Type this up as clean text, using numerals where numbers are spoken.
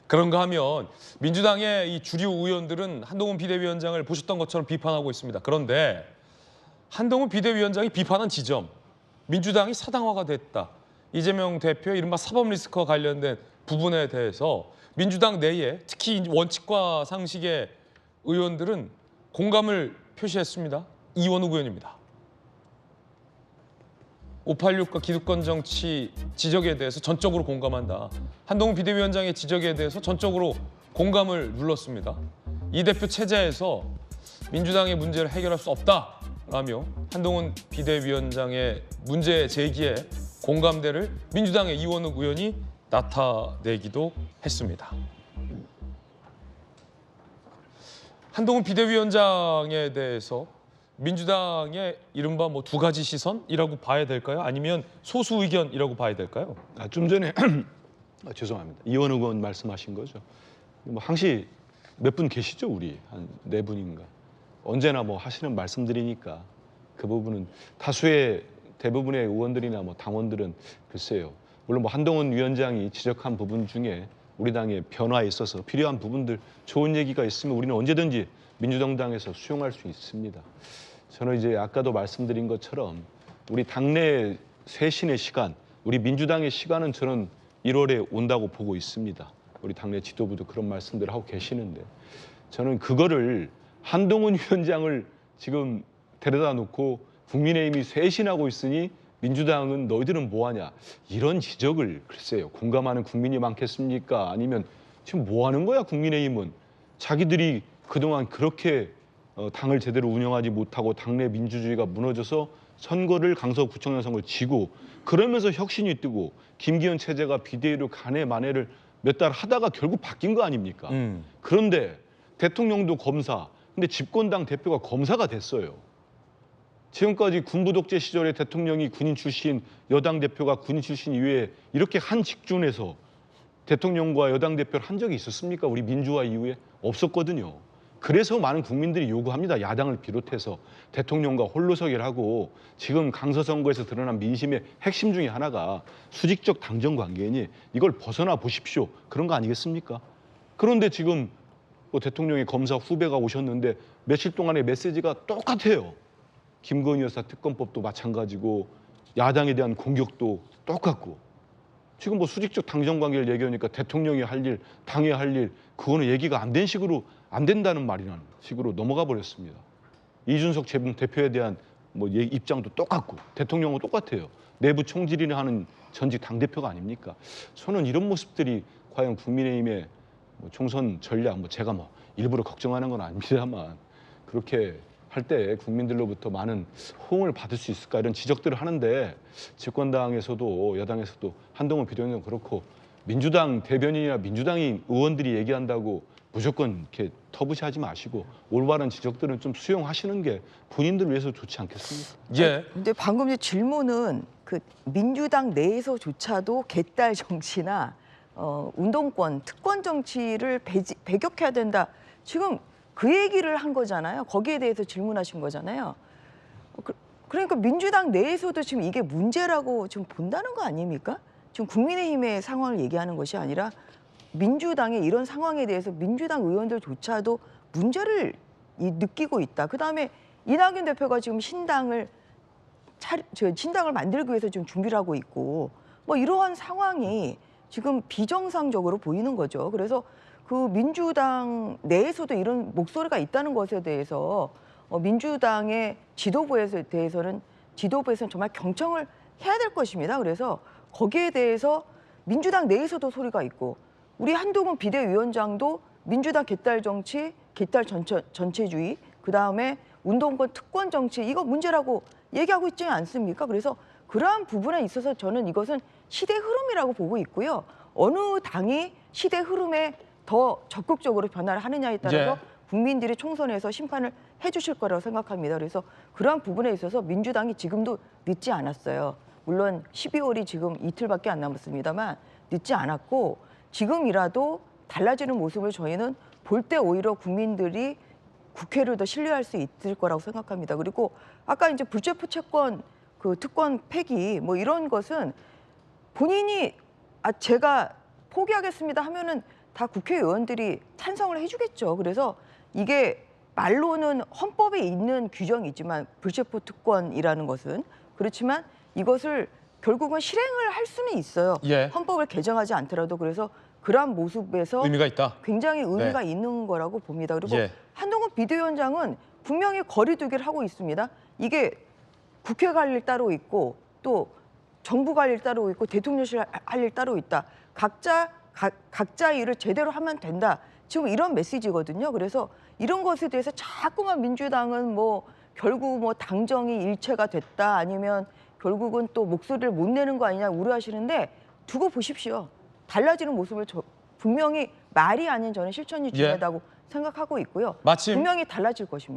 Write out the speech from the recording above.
그런가 하면 민주당의 이 주류 의원들은 한동훈 비대위원장을 보셨던 것처럼 비판하고 있습니다. 그런데 한동훈 비대위원장이 비판한 지점, 민주당이 사당화가 됐다. 이재명 대표의 이른바 사법 리스크와 관련된 부분에 대해서 민주당 내에 특히 원칙과 상식의 의원들은 공감을 표시했습니다. 이원욱 의원입니다. 586과 기득권 정치 지적에 대해서 전적으로 공감한다. 한동훈 비대위원장의 지적에 대해서 전적으로 공감을 눌렀습니다. 이 대표 체제에서 민주당의 문제를 해결할 수 없다라며 한동훈 비대위원장의 문제 제기에 공감대를 민주당의 이원욱 의원이 나타내기도 했습니다. 한동훈 비대위원장에 대해서 민주당의 이른바 뭐 두 가지 시선이라고 봐야 될까요? 아니면 소수 의견이라고 봐야 될까요? 좀 전에 죄송합니다. 이원욱 의원 말씀하신 거죠. 뭐 항시 몇 분 계시죠, 우리 한 네 분인가. 언제나 뭐 하시는 말씀들이니까 그 부분은 다수의 대부분의 의원들이나 뭐 당원들은 글쎄요. 물론 뭐 한동훈 위원장이 지적한 부분 중에 우리 당의 변화에 있어서 필요한 부분들 좋은 얘기가 있으면 우리는 언제든지 민주당에서 수용할 수 있습니다. 저는 이제 아까도 말씀드린 것처럼 우리 당내 쇄신의 시간, 우리 민주당의 시간은 저는 1월에 온다고 보고 있습니다. 우리 당내 지도부도 그런 말씀들을 하고 계시는데 저는 그거를 한동훈 위원장을 지금 데려다 놓고 국민의힘이 쇄신하고 있으니 민주당은 너희들은 뭐하냐 이런 지적을 글쎄요. 공감하는 국민이 많겠습니까? 아니면 지금 뭐하는 거야 국민의힘은. 자기들이 그동안 그렇게 당을 제대로 운영하지 못하고 당내 민주주의가 무너져서 선거를 강서구청장 선거를 지고 그러면서 혁신이 뜨고 김기현 체제가 비대위로 간에 만회를 몇 달 하다가 결국 바뀐 거 아닙니까? 그런데 대통령도 검사, 근데 집권당 대표가 검사가 됐어요. 지금까지 군부 독재 시절에 대통령이 군인 출신, 여당 대표가 군인 출신 이후에 이렇게 한 직군에서 대통령과 여당 대표를 한 적이 있었습니까? 우리 민주화 이후에 없었거든요. 그래서 많은 국민들이 요구합니다. 야당을 비롯해서 대통령과 홀로서기를 하고 지금 강서 선거에서 드러난 민심의 핵심 중에 하나가 수직적 당정 관계니 이걸 벗어나 보십시오. 그런 거 아니겠습니까? 그런데 지금 뭐 대통령이 검사 후배가 오셨는데 며칠 동안의 메시지가 똑같아요. 김건희 여사 특검법도 마찬가지고 야당에 대한 공격도 똑같고 지금 뭐 수직적 당정 관계를 얘기하니까 대통령이 할 일, 당이 할 일 그거는 얘기가 안 된 식으로 안 된다는 말이라는 식으로 넘어가 버렸습니다. 이준석 대표에 대한 뭐 입장도 똑같고 대통령은 똑같아요. 내부 총질이나 하는 전직 당대표가 아닙니까? 저는 이런 모습들이 과연 국민의힘의 뭐 총선 전략, 뭐 제가 뭐 일부러 걱정하는 건 아닙니다만 그렇게 할 때 국민들로부터 많은 호응을 받을 수 있을까 이런 지적들을 하는데 집권당에서도 여당에서도 한동훈 비대위원장 그렇고 민주당 대변인이나 민주당이 의원들이 얘기한다고 무조건 이렇게 터부시하지 마시고 올바른 지적들은 좀 수용하시는 게 본인들 위해서 좋지 않겠습니까? 예. 근데 방금 질문은 그 민주당 내에서조차도 개딸 정치나 운동권, 특권 정치를 배격해야 된다. 지금 그 얘기를 한 거잖아요. 거기에 대해서 질문하신 거잖아요. 그러니까 민주당 내에서도 지금 이게 문제라고 지금 본다는 거 아닙니까? 지금 국민의힘의 상황을 얘기하는 것이 아니라 민주당의 이런 상황에 대해서 민주당 의원들조차도 문제를 느끼고 있다. 그다음에 이낙연 대표가 지금 신당을 만들기 위해서 지금 준비를 하고 있고 뭐 이러한 상황이 지금 비정상적으로 보이는 거죠. 그래서 그 민주당 내에서도 이런 목소리가 있다는 것에 대해서 민주당의 지도부에서는 정말 경청을 해야 될 것입니다. 그래서 거기에 대해서 민주당 내에서도 소리가 있고 우리 한동훈 비대위원장도 민주당 개딸 정치, 개딸 전체주의, 그다음에 운동권 특권 정치 이거 문제라고 얘기하고 있지 않습니까? 그래서 그러한 부분에 있어서 저는 이것은 시대 흐름이라고 보고 있고요. 어느 당이 시대 흐름에 더 적극적으로 변화를 하느냐에 따라서 국민들이 총선에서 심판을 해주실 거라고 생각합니다. 그래서 그러한 부분에 있어서 민주당이 지금도 늦지 않았어요. 물론 12월이 지금 이틀밖에 안 남았습니다만 늦지 않았고 지금이라도 달라지는 모습을 저희는 볼 때 오히려 국민들이 국회를 더 신뢰할 수 있을 거라고 생각합니다. 그리고 아까 이제 불체포 채권 그 특권 폐기 뭐 이런 것은 본인이 제가 포기하겠습니다 하면은 다 국회의원들이 찬성을 해주겠죠. 그래서 이게 말로는 헌법에 있는 규정이 있지만 불체포 특권이라는 것은 그렇지만 이것을 결국은 실행을 할 수는 있어요. 예. 헌법을 개정하지 않더라도. 그래서 그러한 모습에서 의미가 있다. 굉장히 의미가 네. 있는 거라고 봅니다. 그리고 예. 한동훈 비대위원장은 분명히 거리두기를 하고 있습니다. 이게 국회 갈 일 따로 있고 또 정부 갈 일 따로 있고 대통령실 할 일 따로 있다. 각자 일을 제대로 하면 된다. 지금 이런 메시지거든요. 그래서 이런 것에 대해서 자꾸만 민주당은 뭐 결국 뭐 당정이 일체가 됐다 아니면 결국은 또 목소리를 못 내는 거 아니냐 우려하시는데 두고 보십시오. 달라지는 모습을 분명히 말이 아닌 저는 실천이 중요하다고 생각하고 있고요. 마침 분명히 달라질 것입니다.